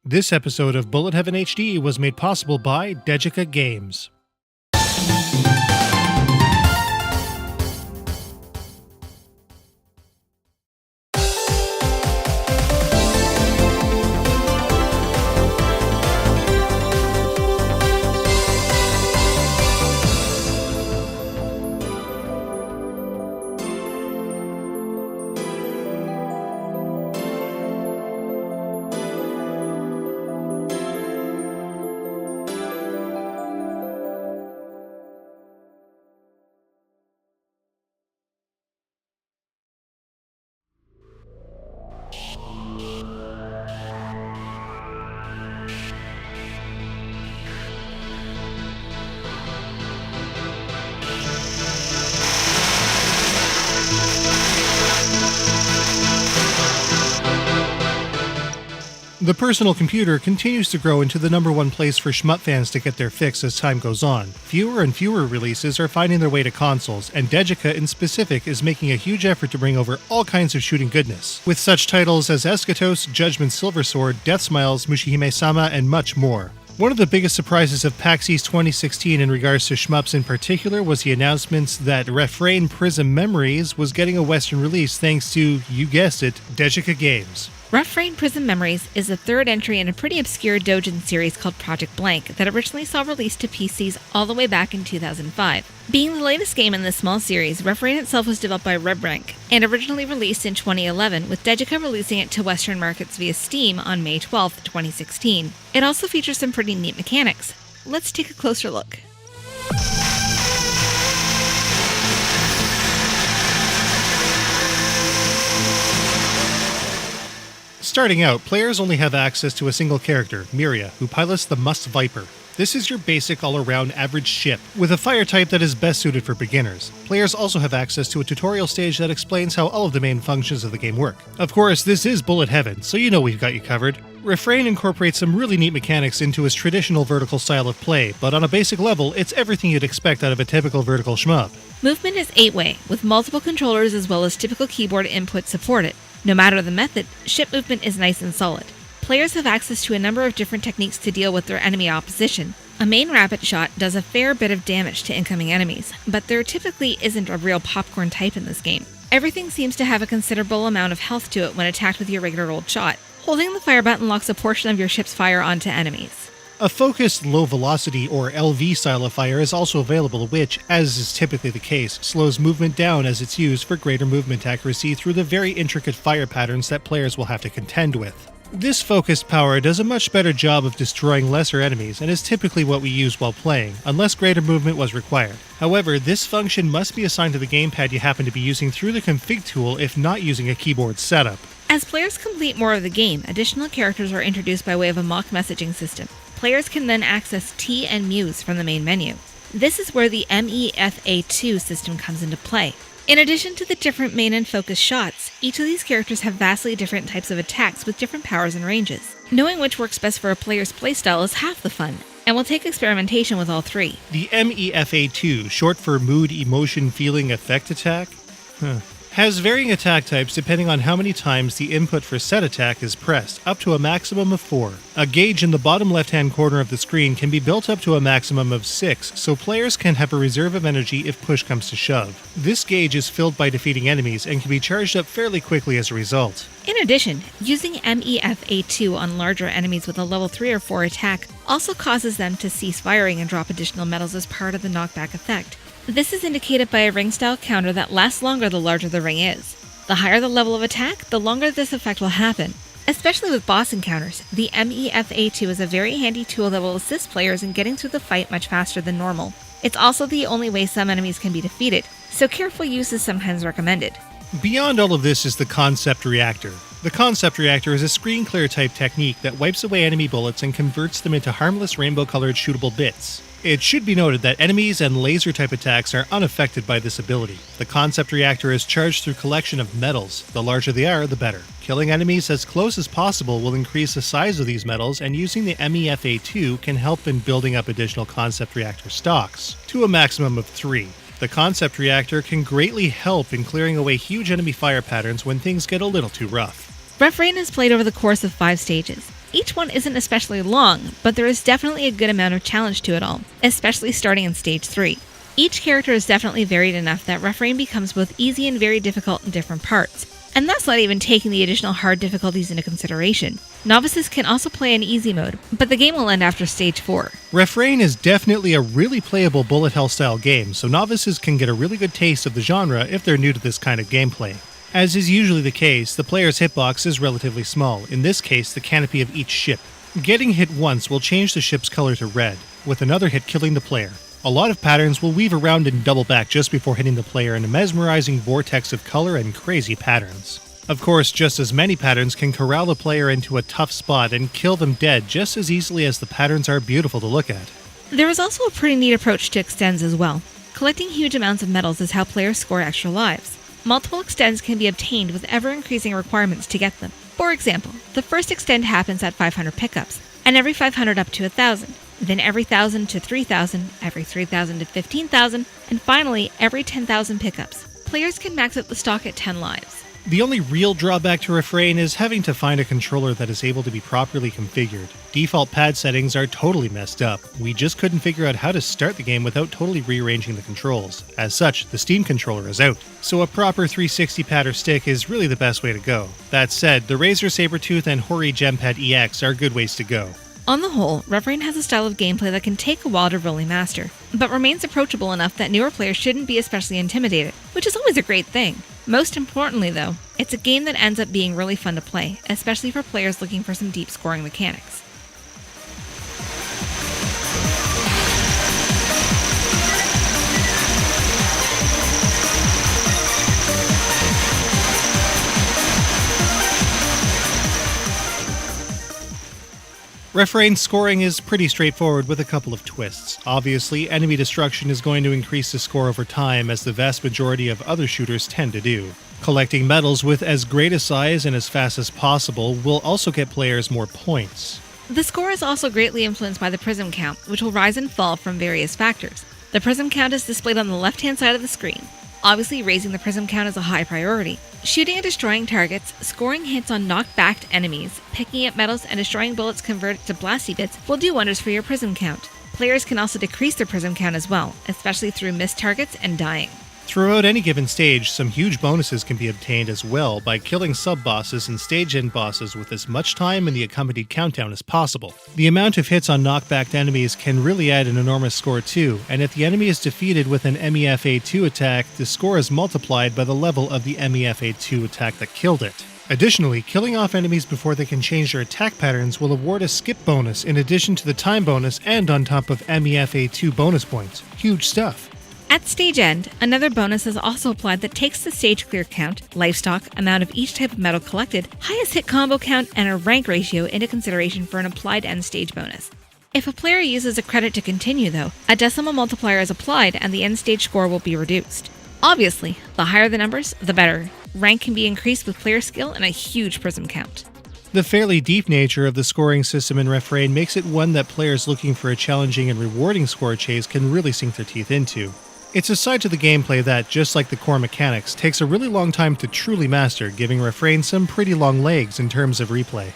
This episode of Bullet Heaven HD was made possible by Degica Games. The personal computer continues to grow into the #1 place for shmup fans to get their fix as time goes on. Fewer and fewer releases are finding their way to consoles, and Degica in specific is making a huge effort to bring over all kinds of shooting goodness, with such titles as Eschatos, Judgment Silversword, Death Smiles, Mushihime-sama, and much more. One of the biggest surprises of PAX East 2016 in regards to shmups in particular was the announcements that RefRain Prism Memories was getting a Western release thanks to, you guessed it, Degica Games. RefRain Prism Memories is the third entry in a pretty obscure doujin series called Project Blank that originally saw release to PCs all the way back in 2005. Being the latest game in this small series, RefRain itself was developed by RefRain and originally released in 2011, with Degica releasing it to Western markets via Steam on May 12, 2016. It also features some pretty neat mechanics. Let's take a closer look. Starting out, players only have access to a single character, Miria, who pilots the Must Viper. This is your basic all-around average ship, with a fire type that is best suited for beginners. Players also have access to a tutorial stage that explains how all of the main functions of the game work. Of course, this is Bullet Heaven, so you know we've got you covered. RefRain incorporates some really neat mechanics into its traditional vertical style of play, but on a basic level, it's everything you'd expect out of a typical vertical shmup. Movement is 8-way, with multiple controllers as well as typical keyboard input supported. No matter the method, ship movement is nice and solid. Players have access to a number of different techniques to deal with their enemy opposition. A main rapid shot does a fair bit of damage to incoming enemies, but there typically isn't a real popcorn type in this game. Everything seems to have a considerable amount of health to it when attacked with your regular old shot. Holding the fire button locks a portion of your ship's fire onto enemies. A focused low-velocity or LV style of fire is also available, which, as is typically the case, slows movement down as it's used for greater movement accuracy through the very intricate fire patterns that players will have to contend with. This focused power does a much better job of destroying lesser enemies and is typically what we use while playing, unless greater movement was required. However, this function must be assigned to the gamepad you happen to be using through the config tool if not using a keyboard setup. As players complete more of the game, additional characters are introduced by way of a mock messaging system. Players can then access T and Muse from the main menu. This is where the MEFA2 system comes into play. In addition to the different main and focus shots, each of these characters have vastly different types of attacks with different powers and ranges. Knowing which works best for a player's playstyle is half the fun, and will take experimentation with all three. The MEFA2, short for Mood, Emotion, Feeling, Effect Attack? Has varying attack types depending on how many times the input for set attack is pressed, up to a maximum of 4. A gauge in the bottom left-hand corner of the screen can be built up to a maximum of 6, so players can have a reserve of energy if push comes to shove. This gauge is filled by defeating enemies and can be charged up fairly quickly as a result. In addition, using MEFA2 on larger enemies with a level 3 or 4 attack also causes them to cease firing and drop additional medals as part of the knockback effect. This is indicated by a ring-style counter that lasts longer the larger the ring is. The higher the level of attack, the longer this effect will happen. Especially with boss encounters, the MEFA2 is a very handy tool that will assist players in getting through the fight much faster than normal. It's also the only way some enemies can be defeated, so careful use is sometimes recommended. Beyond all of this is the Concept Reactor. The Concept Reactor is a screen clear type technique that wipes away enemy bullets and converts them into harmless rainbow-colored shootable bits. It should be noted that enemies and laser-type attacks are unaffected by this ability. The Concept Reactor is charged through collection of metals. The larger they are, the better. Killing enemies as close as possible will increase the size of these metals, and using the MEFA2 can help in building up additional Concept Reactor stocks, to a maximum of 3. The Concept Reactor can greatly help in clearing away huge enemy fire patterns when things get a little too rough. RefRain is played over the course of 5 stages. Each one isn't especially long, but there is definitely a good amount of challenge to it all, especially starting in Stage 3. Each character is definitely varied enough that RefRain becomes both easy and very difficult in different parts, and that's not even taking the additional hard difficulties into consideration. Novices can also play in easy mode, but the game will end after Stage 4. RefRain is definitely a really playable bullet hell style game, so novices can get a really good taste of the genre if they're new to this kind of gameplay. As is usually the case, the player's hitbox is relatively small, in this case the canopy of each ship. Getting hit once will change the ship's color to red, with another hit killing the player. A lot of patterns will weave around and double back just before hitting the player in a mesmerizing vortex of color and crazy patterns. Of course, just as many patterns can corral the player into a tough spot and kill them dead just as easily as the patterns are beautiful to look at. There is also a pretty neat approach to extends as well. Collecting huge amounts of medals is how players score extra lives. Multiple extends can be obtained with ever-increasing requirements to get them. For example, the first extend happens at 500 pickups, and every 500 up to 1,000. Then every 1,000 to 3,000, every 3,000 to 15,000, and finally every 10,000 pickups. Players can max out the stock at 10 lives. The only real drawback to RefRain is having to find a controller that is able to be properly configured. Default pad settings are totally messed up. We just couldn't figure out how to start the game without totally rearranging the controls. As such, the Steam controller is out, so a proper 360 pad or stick is really the best way to go. That said, the Razer Sabertooth and Hori Gempad EX are good ways to go. On the whole, RefRain has a style of gameplay that can take a while to really master, but remains approachable enough that newer players shouldn't be especially intimidated, which is always a great thing. Most importantly though, it's a game that ends up being really fun to play, especially for players looking for some deep scoring mechanics. Refrain scoring is pretty straightforward with a couple of twists. Obviously, enemy destruction is going to increase the score over time, as the vast majority of other shooters tend to do. Collecting medals with as great a size and as fast as possible will also get players more points. The score is also greatly influenced by the Prism Count, which will rise and fall from various factors. The Prism Count is displayed on the left-hand side of the screen. Obviously, raising the Prism Count is a high priority. Shooting and destroying targets, scoring hits on knockbacked enemies, picking up medals, and destroying bullets converted to blasty bits will do wonders for your Prism Count. Players can also decrease their Prism Count as well, especially through missed targets and dying. Throughout any given stage, some huge bonuses can be obtained as well by killing sub-bosses and stage-end bosses with as much time in the accompanied countdown as possible. The amount of hits on knockbacked enemies can really add an enormous score too, and if the enemy is defeated with an MEF-A2 attack, the score is multiplied by the level of the MEF-A2 attack that killed it. Additionally, killing off enemies before they can change their attack patterns will award a skip bonus in addition to the time bonus and on top of MEF-A2 bonus points. Huge stuff. At stage end, another bonus is also applied that takes the stage clear count, lifestock, amount of each type of medal collected, highest hit combo count, and a rank ratio into consideration for an applied end stage bonus. If a player uses a credit to continue though, a decimal multiplier is applied and the end stage score will be reduced. Obviously, the higher the numbers, the better. Rank can be increased with player skill and a huge prism count. The fairly deep nature of the scoring system in RefRain makes it one that players looking for a challenging and rewarding score chase can really sink their teeth into. It's a side to the gameplay that, just like the core mechanics, takes a really long time to truly master, giving RefRain some pretty long legs in terms of replay.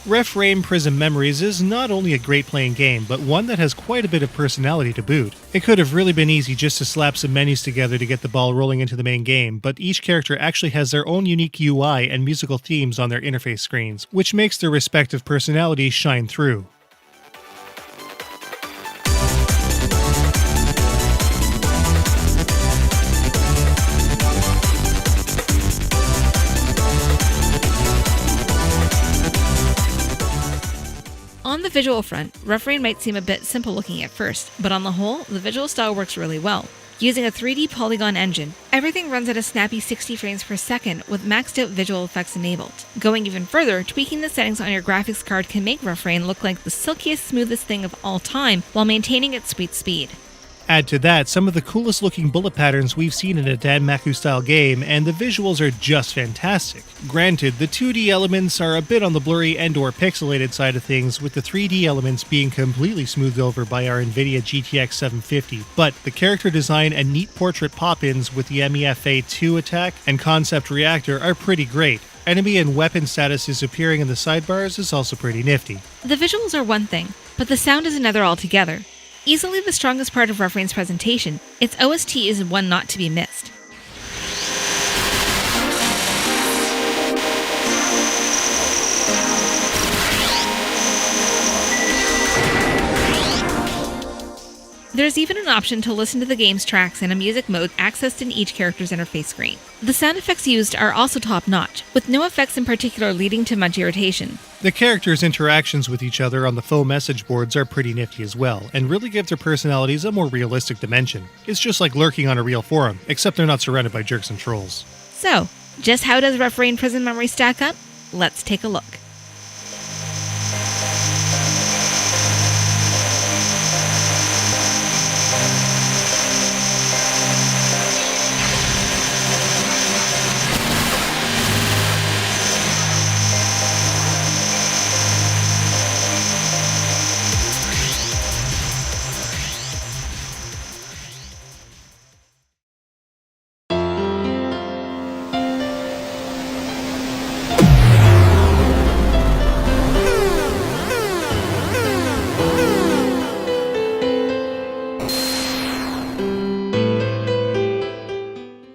RefRain Prism Memories is not only a great playing game, but one that has quite a bit of personality to boot. It could have really been easy just to slap some menus together to get the ball rolling into the main game, but each character actually has their own unique UI and musical themes on their interface screens, which makes their respective personalities shine through. On the visual front, RefRain might seem a bit simple looking at first, but on the whole, the visual style works really well. Using a 3D polygon engine, everything runs at a snappy 60 frames per second with maxed out visual effects enabled. Going even further, tweaking the settings on your graphics card can make RefRain look like the silkiest, smoothest thing of all time while maintaining its sweet speed. Add to that some of the coolest looking bullet patterns we've seen in a Danmaku style game, and the visuals are just fantastic. Granted, the 2D elements are a bit on the blurry and or pixelated side of things, with the 3D elements being completely smoothed over by our NVIDIA GTX 750, but the character design and neat portrait pop-ins with the MEFA2 attack and concept reactor are pretty great. Enemy and weapon statuses appearing in the sidebars is also pretty nifty. The visuals are one thing, but the sound is another altogether. Easily the strongest part of RefRain's presentation, its OST is one not to be missed. There's even an option to listen to the game's tracks in a music mode accessed in each character's interface screen. The sound effects used are also top-notch, with no effects in particular leading to much irritation. The characters' interactions with each other on the faux message boards are pretty nifty as well, and really give their personalities a more realistic dimension. It's just like lurking on a real forum, except they're not surrounded by jerks and trolls. So, just how does RefRain Prism Memories stack up? Let's take a look.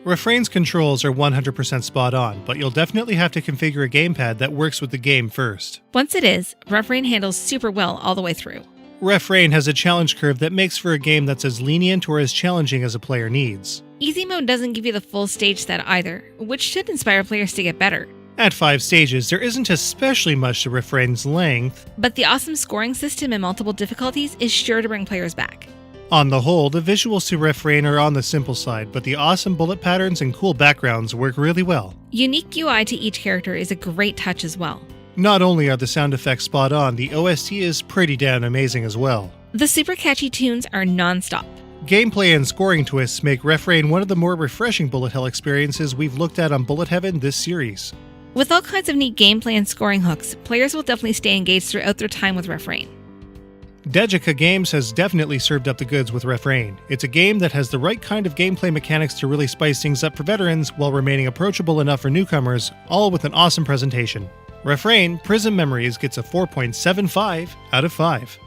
Refrain's controls are 100% spot on, but you'll definitely have to configure a gamepad that works with the game first. Once it is, RefRain handles super well all the way through. RefRain has a challenge curve that makes for a game that's as lenient or as challenging as a player needs. Easy mode doesn't give you the full stage set either, which should inspire players to get better. At 5 stages, there isn't especially much to RefRain's length, But the awesome scoring system in multiple difficulties is sure to bring players back. On the whole, the visuals to RefRain are on the simple side, but the awesome bullet patterns and cool backgrounds work really well. Unique UI to each character is a great touch as well. Not only are the sound effects spot on, the OST is pretty damn amazing as well. The super catchy tunes are non-stop. Gameplay and scoring twists make RefRain one of the more refreshing bullet hell experiences we've looked at on Bullet Heaven this series. With all kinds of neat gameplay and scoring hooks, players will definitely stay engaged throughout their time with RefRain. Degica Games has definitely served up the goods with RefRain. It's a game that has the right kind of gameplay mechanics to really spice things up for veterans while remaining approachable enough for newcomers, all with an awesome presentation. RefRain Prism Memories gets a 4.75 out of 5.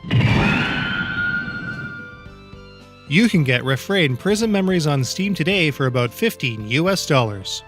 You can get RefRain Prism Memories on Steam today for about $15 US.